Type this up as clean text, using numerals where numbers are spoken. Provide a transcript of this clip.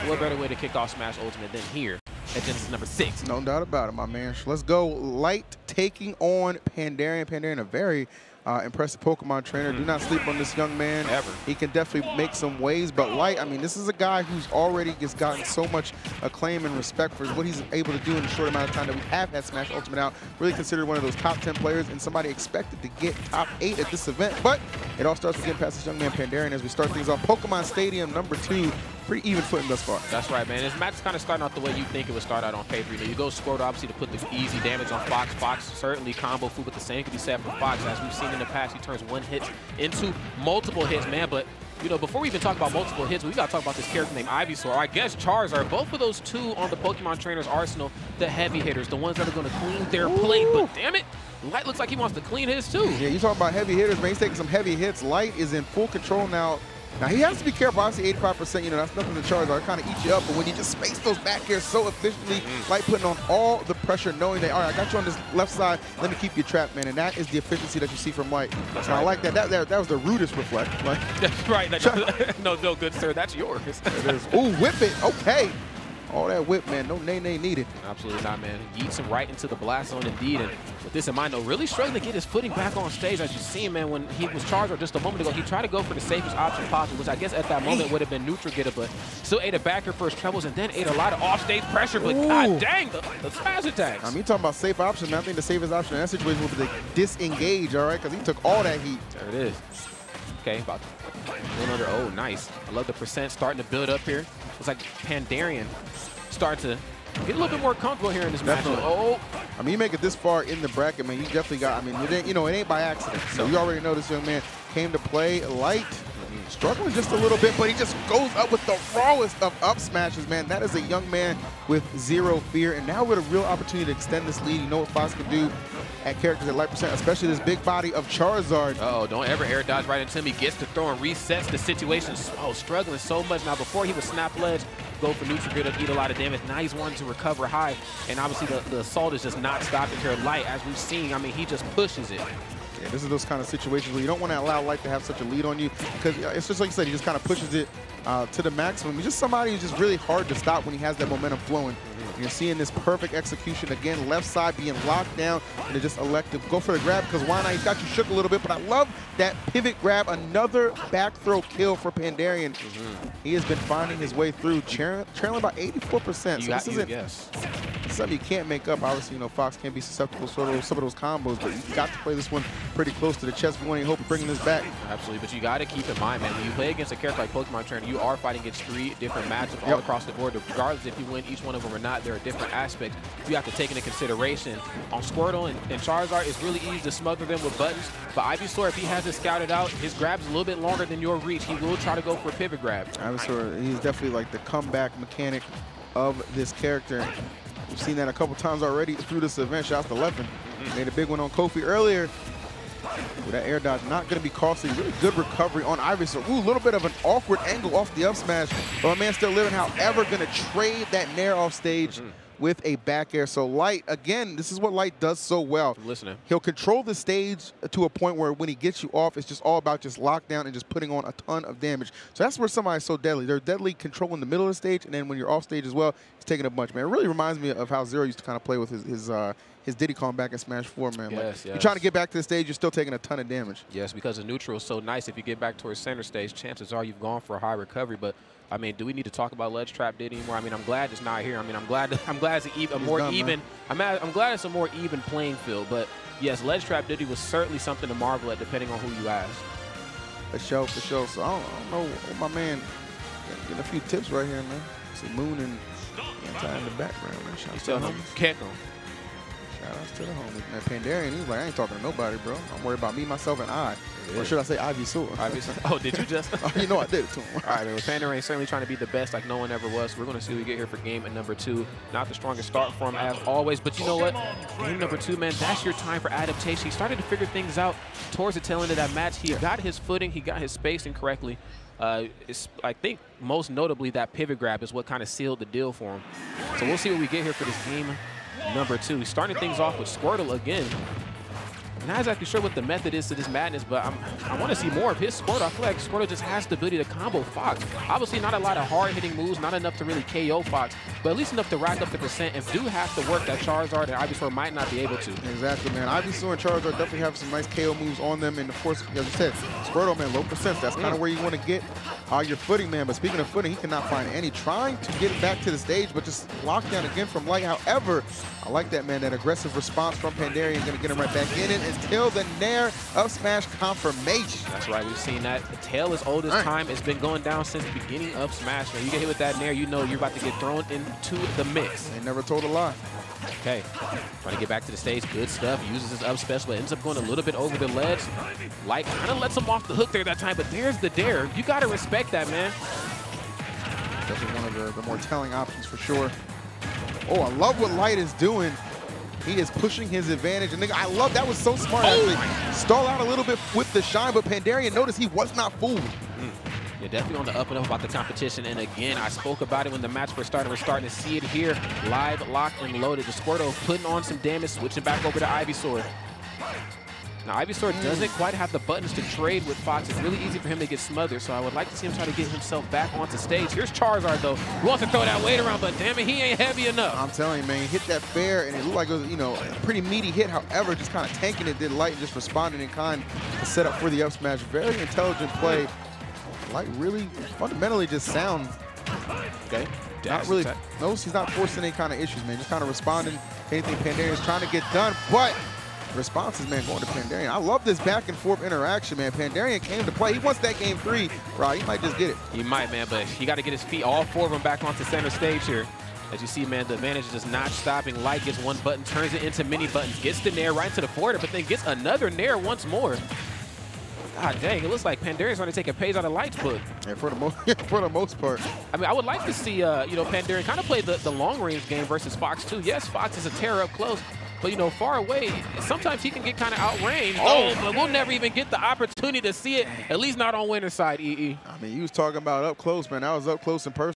what better way to kick off Smash Ultimate than here at Genesis number 6? No doubt about it, my man. Let's go. Light taking on Pandarian. Pandarian, a very impressive Pokemon trainer. Do not sleep on this young man. Ever. He can definitely make some waves, but Light, I mean, this is a guy who's already just gotten so much acclaim and respect for what he's able to do in a short amount of time that we have had Smash Ultimate out. Really considered one of those top 10 players and somebody expected to get top 8 at this event, but it all starts with getting past this young man Pandarian as we start things off. Pokemon Stadium number 2. Pretty even footing thus far. That's right, man. This match is kind of starting out the way you think it would start out on paper. You go Squirtle, obviously, to put the easy damage on Fox. Fox certainly combo food, but the same could be said for Fox. As we've seen in the past, he turns one hit into multiple hits, man. But, you know, before we even talk about multiple hits, we got to talk about this character named Ivysaur, or I guess Charizard. Both of those two on the Pokemon trainer's arsenal, the heavy hitters, the ones that are going to clean their plate. But, damn it, Light looks like he wants to clean his, too. Yeah, you talk about heavy hitters, man. He's taking some heavy hits. Light is in full control now. Now, he has to be careful. Obviously, 85%, you know, that's nothing to Charizard. It kind of eats you up. But when you just space those back airs so efficiently, Light putting on all the pressure, knowing that, all right, I got you on this left side. Let me keep you trapped, man. And that is the efficiency that you see from Light. That's right. I like that. That was the rudest reflect. Like, that's right. No, good, sir. That's yours. It is. Ooh, whip it. Okay. All that whip, man. No nay needed. Absolutely not, man. Yeets him right into the blast zone indeed. And with this in mind, though, really struggling to get his footing back on stage. As you see, man, when he was Charizard just a moment ago, he tried to go for the safest option possible, which I guess at that moment would have been neutral getter, but still ate a backer for his trebles and then ate a lot of off-stage pressure. But god dang, the smash attacks. I mean, talking about safe options, man. I think the safest option in that situation would be to disengage, all right, because he took all that heat. There it is. Okay, about one under. Oh, nice. I love the percent starting to build up here. It's like Pandarian starting to get a little bit more comfortable here in this match. Oh, I mean, you make it this far in the bracket, man. You definitely got. I mean, it ain't, you know, it ain't by accident. So you already know this young man came to play. Light, struggling just a little bit, but he just goes up with the rawest of up smashes, man. That is a young man with zero fear, and now with a real opportunity to extend this lead. You know what Fox can do at characters at light percent, especially this big body of Charizard. Oh, don't ever air dodge right into him. He gets to throw and resets the situation. Oh, struggling so much. Now, before he would snap ledge, go for neutral grid, eat a lot of damage. Now he's wanting to recover high, and obviously the assault is just not stopping here. Light, as we've seen, I mean, he just pushes it. Yeah, this is those kind of situations where you don't want to allow Light to have such a lead on you, because it's just like you said, he just kind of pushes it to the maximum. He's just somebody who's just really hard to stop when he has that momentum flowing. You're seeing this perfect execution again, left side being locked down, and they just elect to go for the grab, because why not? He's got you shook a little bit, but I love that pivot grab. Another back throw kill for Pandarian. He has been finding his way through, trailing about 84%. So this isn't something you can't make up. Obviously, you know, Fox can be susceptible to some of those combos, but you got to play this one pretty close to the chest. We want to hope of bringing this back. Absolutely, but you got to keep in mind, man, when you play against a character like Pokemon Trainer, you are fighting against 3 different matchups all across the board. Regardless if you win each one of them or not, there are different aspects you have to take into consideration. On Squirtle and Charizard, it's really easy to smother them with buttons, but Ivysaur, if he has it scouted out, his grab's a little bit longer than your reach. He will try to go for a pivot grab. Ivysaur, he's definitely like the comeback mechanic of this character. We've seen that a couple times already through this event. Shout out to Levin. Made a big one on Kofi earlier. With that air dodge, not going to be costly. Really good recovery on Ivysaur. Ooh, a little bit of an awkward angle off the up smash. But my man still living, however, going to trade that nair off stage with a back air. So Light, again, this is what Light does so well. Listening. He'll control the stage to a point where when he gets you off, it's just all about just lockdown and just putting on a ton of damage. So that's where somebody's so deadly. They're deadly controlling the middle of the stage, and then when you're off stage as well, he's taking a bunch, man. It really reminds me of how Zero used to kind of play with his Diddy Kong back in Smash 4, man. You're trying to get back to the stage, you're still taking a ton of damage. Yes, because the neutral is so nice. If you get back towards center stage, chances are you've gone for a high recovery. But I mean, do we need to talk about Ledge Trap Diddy anymore? I mean, I'm glad it's not here. I mean, I'm glad it's a more even. I'm glad it's a more even playing field. But yes, Ledge Trap Diddy was certainly something to marvel at, depending on who you ask. For sure. So I don't know, my man getting a few tips right here, man. See Moon and Anti in the background, man. Shout out to the homies. Shout out to the homies, man. Pandarian, he's like, I ain't talking to nobody, bro. I'm worried about me, myself, and I. Or should I say Ivysaur? Oh, did you just? Oh, you know I did it to him. All right, Pandarian certainly trying to be the best like no one ever was. We're going to see what we get here for game number 2. Not the strongest start for him as always, but you know what? Game number 2, man, that's your time for adaptation. He started to figure things out towards the tail end of that match. He got his footing. He got his spacing correctly. I think most notably that pivot grab is what kind of sealed the deal for him. So we'll see what we get here for this game number 2. He's starting things off with Squirtle again. Not exactly sure what the method is to this madness, but I want to see more of his Squirtle. I feel like Squirtle just has the ability to combo Fox. Obviously, not a lot of hard-hitting moves, not enough to really KO Fox, but at least enough to rack up the percent and do have to work that Charizard and Ivysaur might not be able to. Exactly, man. Ivysaur and Charizard definitely have some nice KO moves on them, and of course, as you said, Squirtle, man, low percents. That's kind of where you want to get your footing, man. But speaking of footing, he cannot find any. Trying to get it back to the stage, but just locked down again from Light. However, I like that, man. That aggressive response from Pandarian is going to get him right back in it until the Nair up smash confirmation. That's right. We've seen that. The tail is old as time. It's been going down since the beginning of Smash. Man, you get hit with that Nair, you know you're about to get thrown into the mix. They never told a lie. Okay, trying to get back to the stage. Good stuff. Uses his up special, but ends up going a little bit over the ledge. Light kind of lets him off the hook there that time, but there's the dare. You got to respect that, man. Definitely one of the more telling options for sure. Oh, I love what Light is doing. He is pushing his advantage. And I love that was so smart. Actually, stall out a little bit with the shine, but Pandarian noticed he was not fooled. Yeah, definitely on the up and up about the competition. And again, I spoke about it when the match first started. We're starting to see it here. Live, locked, and loaded. The Squirtle putting on some damage, switching back over to Ivysaur. Now, Ivysaur doesn't quite have the buttons to trade with Fox. It's really easy for him to get smothered, so I would like to see him try to get himself back onto stage. Here's Charizard, though. He wants to throw that weight around, but damn it, he ain't heavy enough. I'm telling you, man, he hit that fair, and it looked like it was, you know, a pretty meaty hit. However, just kind of tanking it, did Light, just responding in kind to set up for the up smash. Very intelligent play. Light really fundamentally just sound. Okay. Not really. No, he's not forcing any kind of issues, man. Just kind of responding to anything Pandarian's trying to get done. But responses, man, going to Pandarian. I love this back and forth interaction, man. Pandarian came to play. He wants that game 3, Rod. He might just get it. He might, man, but he got to get his feet, all 4 of them, back onto center stage here. As you see, man, the advantage is just not stopping. Light gets one button, turns it into mini buttons, gets the Nair right into the forwarder, but then gets another Nair once more. God dang, it looks like Pandarian's trying to take a page out of Light's book. Yeah, for the most part. I mean, I would like to see, you know, Pandarian kind of play the long-range game versus Fox, too. Yes, Fox is a terror up close, but, you know, far away, sometimes he can get kind of outranged. Oh, but we'll never even get the opportunity to see it, at least not on winner's side, EE. I mean, you was talking about up close, man. That was up close and personal.